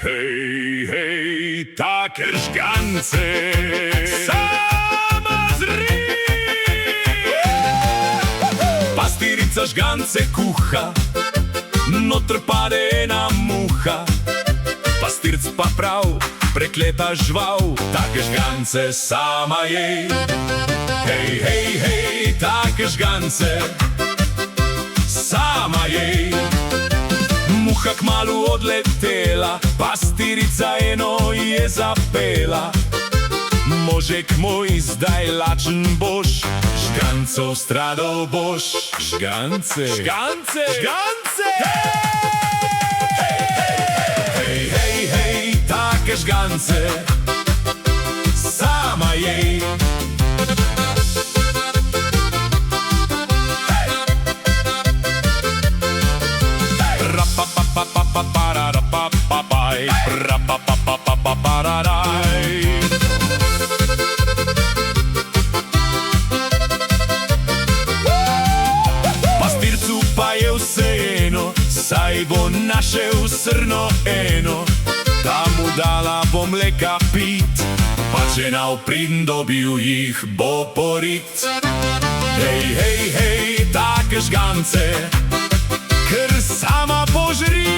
Hej, hej, take žgance, sama zri. Pastirica žgance kuha, notr pade ena muha. Pastirc pa prav, prekleta žval, take žgance sama jej. Hej, hej, hej, take žgance, sama jej. Muha kmalu odletela, pastirica eno je zapela. Možek moj, zdaj lačen boš, žgancov stradal boš. Žgance, žgance, žgance! Hej, hej, hej, hej, take žgance, sama jej. Pastircu pa je vseeno, saj bo našel srno eno. Ta mu dala bo mleka pit, pa če navpridn dobil jih bo porit. Hej, hej, hej, take žgance, ker sama požri.